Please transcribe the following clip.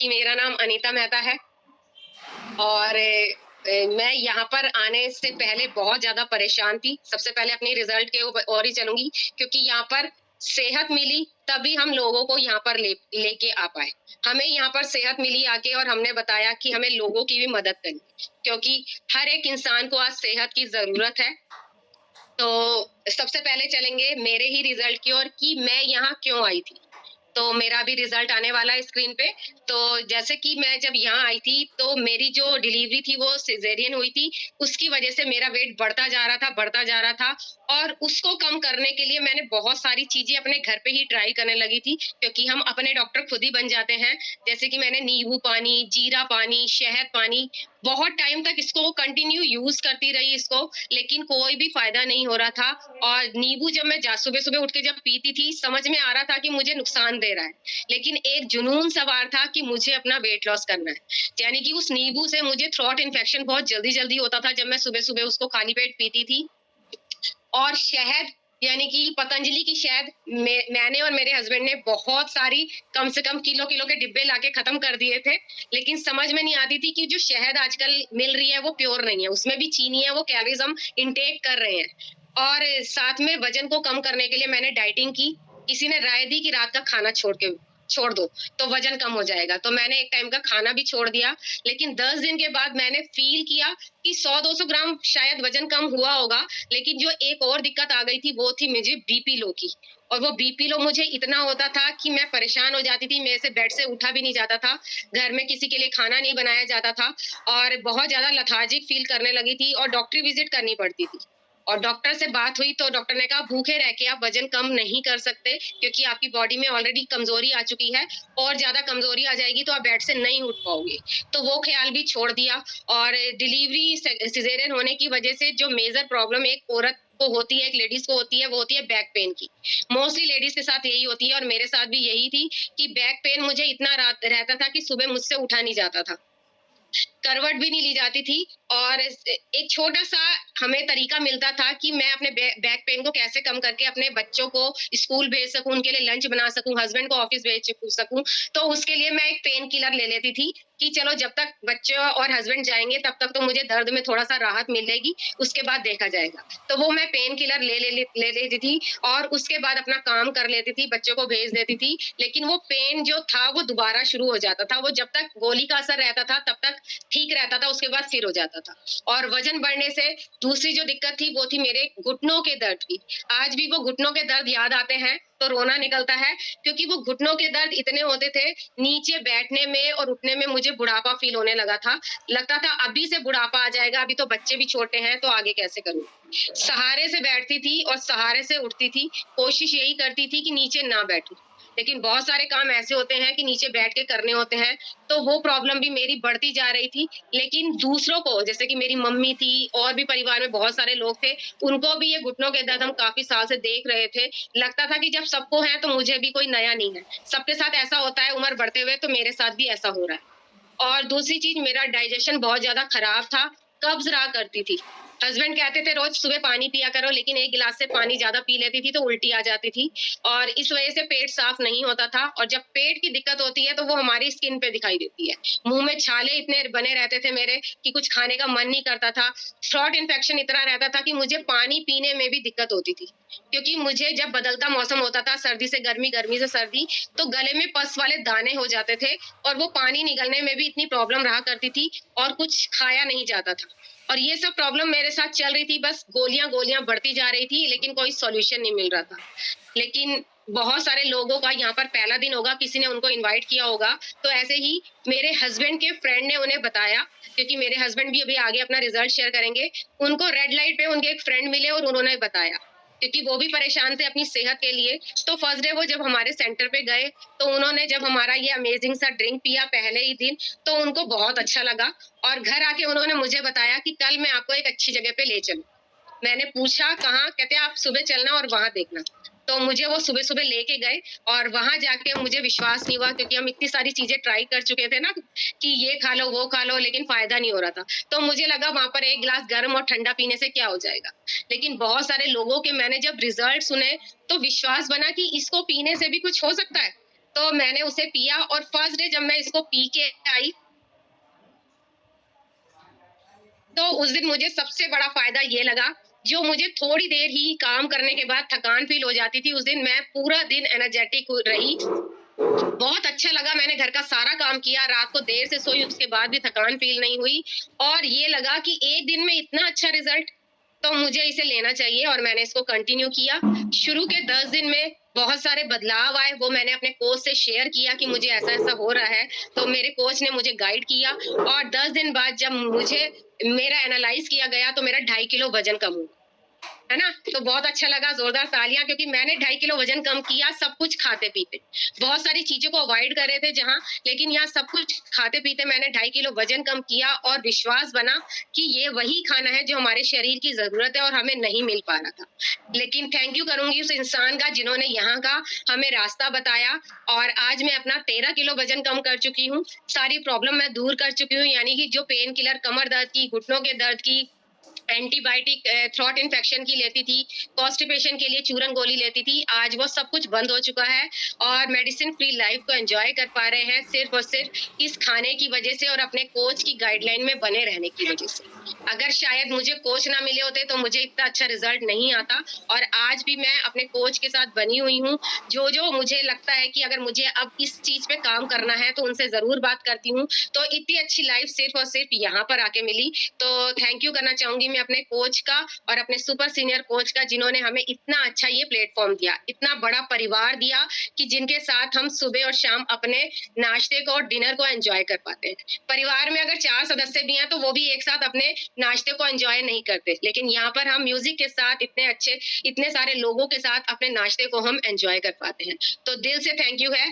कि मेरा नाम अनीता मेहता है और मैं यहाँ पर आने से पहले बहुत ज़्यादा परेशान थी। सबसे पहले अपनी रिज़ल्ट के ओर ही चलूँगी क्योंकि यहाँ पर सेहत मिली तभी हम लोगों को यहाँ पर लेके आ पाए। हमें यहाँ पर सेहत मिली आके और हमने बताया कि हमें लोगों की भी मदद करनी है क्योंकि हर एक इंसान को आज सेहत की ज़रूरत है। तो सबसे पहले चलेंगे मेरे ही रिज़ल्ट की ओर कि मैं यहाँ क्यों आई थी। तो मेरा भी रिजल्ट आने वाला है स्क्रीन पे। तो जैसे कि मैं जब यहाँ आई थी तो मेरी जो डिलीवरी थी वो सिजेरियन हुई थी। उसकी वजह से मेरा वेट बढ़ता जा रहा था और उसको कम करने के लिए मैंने बहुत सारी चीज़ें अपने घर पे ही ट्राई करने लगी थी क्योंकि हम अपने डॉक्टर खुद ही बन जाते हैं। जैसे कि मैंने नींबू पानी, जीरा पानी, शहद पानी बहुत टाइम तक इसको कंटिन्यू यूज़ करती रही इसको, लेकिन कोई भी फ़ायदा नहीं हो रहा था और नींबू जब मैं सुबह-सुबह उठ के जब पीती थी, समझ में आ रहा था कि मुझे नुकसान दे रहा है। लेकिन एक जुनून सवार था कि मुझे अपना वेट लॉस करना है। यानी कि उस नींबू से मुझे थ्रोट इन्फेक्शन बहुत जल्दी-जल्दी होता था जब मैं सुबह-सुबह उसको खाली पेट पीती थी। और शहद यानी कि पतंजलि की शहद मैंने और मेरे हस्बैंड ने बहुत सारी कम से कम किलो-किलो के डिब्बे लाके खत्म कर दिए थे। लेकिन समझ में नहीं आती थी कि जो शहद आजकल मिल रही है वो प्योर नहीं है। उसमें भी चीनी है, वो कैलोरीज़ हम इनटेक कर रहे हैं। और साथ में वज़न को कम करने के लिए मैंने डाइटिंग की। किसी ने राय दी कि रात का खाना छोड़ दो, तो वज़न कम हो जाएगा। तो मैंने एक टाइम का खाना भी छोड़ दिया। लेकिन 10 दिन के बाद मैंने फ़ील किया कि 100-200 ग्राम शायद वज़न कम हुआ होगा, लेकिन जो एक और दिक्कत आ गई थी वो थी मुझे बीपी लो की। और वो बीपी लो मुझे इतना होता था कि मैं परेशान हो जाती थी, मेरे से बेड से उठा भी नहीं जाता था, घर में किसी के लिए खाना नहीं बनाया जाता था और बहुत ज़्यादा लेथार्जिक फ़ील करने लगी थी और डॉक्टरी विज़िट करनी पड़ती थी। और डॉक्टर से बात हुई तो डॉक्टर ने कहा भूखे रह के आप वज़न कम नहीं कर सकते क्योंकि आपकी बॉडी में ऑलरेडी कमज़ोरी आ चुकी है और ज़्यादा कमज़ोरी आ जाएगी तो आप बेड से नहीं उठ पाओगे। तो वो ख़्याल भी छोड़ दिया और डिलीवरी सिज़ेरियन होने की वज़ह से जो मेजर प्रॉब्लम एक औरत को होती है, एक लेडीज़ को होती है, वो होती है बैक पेन की। मोस्टली लेडीज़ के साथ यही होती है और मेरे साथ भी यही थी कि बैक पेन मुझे इतना रात रहता था कि सुबह मुझसे उठा नहीं जाता था। करवट भी नहीं ली जाती थी और एक छोटा-सा हमें तरीका मिलता था कि मैं अपने बैक पेन को कैसे कम करके अपने बच्चों को स्कूल भेज सकूँ, उनके लिए लंच बना सकूँ, हस्बैंड को ऑफ़िस भेज सकूँ। तो उसके लिए मैं एक पेन किलर ले लेती थी कि चलो जब तक बच्चे और हस्बैंड जाएँगे तब तक तो मुझे दर्द में थोड़ा-सा राहत मिलेगी, उसके बाद देखा जाएगा। तो वो मैं पेन किलर ले लेती थी और उसके बाद अपना काम कर लेती थी, बच्चों को भेज देती थी। लेकिन वो पेन जो था वो दोबारा शुरू हो जाता था। वो जब तक गोली का असर रहता था तब तक ठीक रहता था, उसके बाद फिर हो जाता था। और वज़न बढ़ने से दूसरी जो दिक्कत थी वो थी मेरे घुटनों के दर्द की। आज भी वो घुटनों के दर्द याद आते हैं तो रोना निकलता है क्योंकि वो घुटनों के दर्द इतने होते थे, नीचे बैठने में और उठने में मुझे बुढ़ापा फ़ील होने लगा था। लगता था अभी से बुढ़ापा आ जाएगा, अभी तो बच्चे भी छोटे हैं तो आगे कैसे करूँ? सहारे से बैठती थी और सहारे से उठती थी, कोशिश यही करती थी कि नीचे ना बैठूँ। लेकिन बहुत सारे काम ऐसे होते हैं कि नीचे बैठ के करने होते हैं, तो वो प्रॉब्लम भी मेरी बढ़ती जा रही थी। लेकिन दूसरों को जैसे कि मेरी मम्मी थी और भी परिवार में बहुत सारे लोग थे, उनको भी ये घुटनों के दर्द हम काफ़ी साल से देख रहे थे। लगता था कि जब सबको है तो मुझे भी कोई नया नहीं है। सबके साथ ऐसा होता है उम्र बढ़ते हुए तो मेरे साथ भी ऐसा हो रहा है। और दूसरी चीज़ मेरा डाइजेशन बहुत ज़्यादा खराब था, कब्ज़ रहा करती थी। हस्बैंड कहते थे रोज़ सुबह पानी पिया करो लेकिन 1 गिलास से पानी ज़्यादा पी लेती थी तो उल्टी आ जाती थी और इस वज़ह से पेट साफ़ नहीं होता था और जब पेट की दिक्कत होती है तो वो हमारी स्किन पे दिखाई देती है। मुँह में छाले इतने बने रहते थे मेरे कि कुछ खाने का मन नहीं करता था। थ्रोट इन्फेक्शन इतना रहता था कि मुझे पानी पीने में भी दिक्कत होती थी। क्योंकि मुझे जब बदलता मौसम होता था, सर्दी से गर्मी, गर्मी से सर्दी, तो गले में पस वाले दाने हो जाते थे और वो पानी निगलने में भी इतनी प्रॉब्लम रहा करती थी और कुछ खाया नहीं जाता था। और ये सब प्रॉब्लम मेरे साथ चल रही थी, बस गोलियाँ-गोलियाँ बढ़ती जा रही थी, लेकिन कोई सॉल्यूशन नहीं मिल रहा था। लेकिन बहुत सारे लोगों का यहाँ पर पहला दिन होगा, किसी ने उनको इनवाइट किया होगा, तो ऐसे ही मेरे हस्बैंड के फ्रेंड ने उन्हें बताया क्योंकि मेरे हस्बैंड भी अभी आगे अपना रिज़ल्ट शेयर करेंगे। उनको रेड लाइट पे उनके एक फ्रेंड मिले और उन्होंने बताया, क्योंकि वो भी परेशान थे अपनी सेहत के लिए। तो फर्स्ट डे वो जब हमारे सेंटर पे गए, तो उन्होंने जब हमारा ये अमेजिंग सा ड्रिंक पिया पहले ही दिन, तो उनको बहुत अच्छा लगा और घर आके उन्होंने मुझे बताया कि कल मैं आपको एक अच्छी जगह पे ले चलूँ। मैंने पूछा कहाँ? कहते आप सुबह चलना और वहाँ देखना। तो मुझे वो सुबह-सुबह लेके गए और वहाँ जाके मुझे विश्वास नहीं हुआ क्योंकि हम इतनी सारी चीज़ें ट्राई कर चुके थे ना कि ये खा लो, वो खा लो, लेकिन फ़ायदा नहीं हो रहा था। तो मुझे लगा वहाँ पर 1 गिलास गर्म और ठंडा पीने से क्या हो जाएगा। लेकिन बहुत सारे लोगों के मैंने जब रिज़ल्ट सुने, तो विश्वास बना कि इसको पीने से भी कुछ हो सकता है। तो मैंने उसे पिया और फर्स्ट डे जब मैं इसको पी के आई, तो उस दिन मुझे सबसे बड़ा फ़ायदा ये लगा, जो मुझे थोड़ी देर ही काम करने के बाद थकान फ़ील हो जाती थी, उस दिन मैं पूरा दिन एनर्जेटिक रही। बहुत अच्छा लगा, मैंने घर का सारा काम किया, रात को देर से सोई, उसके बाद भी थकान फ़ील नहीं हुई और ये लगा कि एक दिन में इतना अच्छा रिज़ल्ट, तो मुझे इसे लेना चाहिए और मैंने इसको कंटिन्यू किया। शुरू के 10 दिन में बहुत सारे बदलाव आए, वो मैंने अपने कोच से शेयर किया कि मुझे ऐसा-ऐसा हो रहा है, तो मेरे कोच ने मुझे गाइड किया और 10 दिन बाद जब मुझे मेरा एनालाइज़ किया गया, तो मेरा 2.5 किलो वज़न कम हुआ। है ना? तो बहुत अच्छा लगा, ज़ोरदार तालियाँ, क्योंकि मैंने 2.5 किलो वज़न कम किया सब कुछ खाते-पीते। बहुत सारी चीज़ों को अवॉइड कर रहे थे जहाँ, लेकिन यहाँ सब कुछ खाते-पीते मैंने 2.5 किलो वज़न कम किया और विश्वास बना कि ये वही खाना है जो हमारे शरीर की ज़रूरत है और हमें नहीं मिल पा रहा था। लेकिन थैंक यू करूँगी उस इंसान का जिन्होंने यहाँ का हमें रास्ता बताया और आज मैं अपना 13 किलो वज़न कम कर चुकी हूँ। सारी प्रॉब्लम मैं दूर कर चुकी हूँ, यानी कि जो पेन किलर कमर दर्द की, घुटनों के दर्द की, एंटीबायोटिक थ्रोट इन्फेक्शन की लेती थी, कॉन्स्टिपेशन के लिए चूरन गोली लेती थी, आज वो सब कुछ बंद हो चुका है और मेडिसिन फ्री लाइफ को एंजॉय कर पा रहे हैं सिर्फ और सिर्फ इस खाने की वजह से और अपने कोच की गाइडलाइन में बने रहने की वजह से। अगर शायद मुझे कोच ना मिले होते तो मुझे इतना अच्छा रिजल्ट नहीं आता और आज भी मैं अपने कोच के साथ बनी हुई हूँ। जो मुझे लगता है कि अगर मुझे अब इस चीज पे काम करना है तो उनसे जरूर बात करती हूँ। तो इतनी अच्छी लाइफ सिर्फ और सिर्फ यहाँ पर आके मिली। तो थैंक यू करना चाहूंगी मैं अपने कोच का और अपने सुपर सीनियर कोच का, जिन्होंने हमें इतना अच्छा ये प्लेटफॉर्म दिया, इतना बड़ा परिवार दिया कि जिनके साथ हम सुबह और शाम अपने नाश्ते को और डिनर को एंजॉय कर पाते हैं। परिवार में अगर 4 सदस्य भी हैं तो वो भी एक साथ अपने नाश्ते को एंजॉय नहीं करते, लेकिन यहाँ पर हम म्यूजिक के साथ इतने सारे लोगों के साथ अपने नाश्ते को हम एंजॉय कर पाते हैं। तो दिल से थैंक यू है।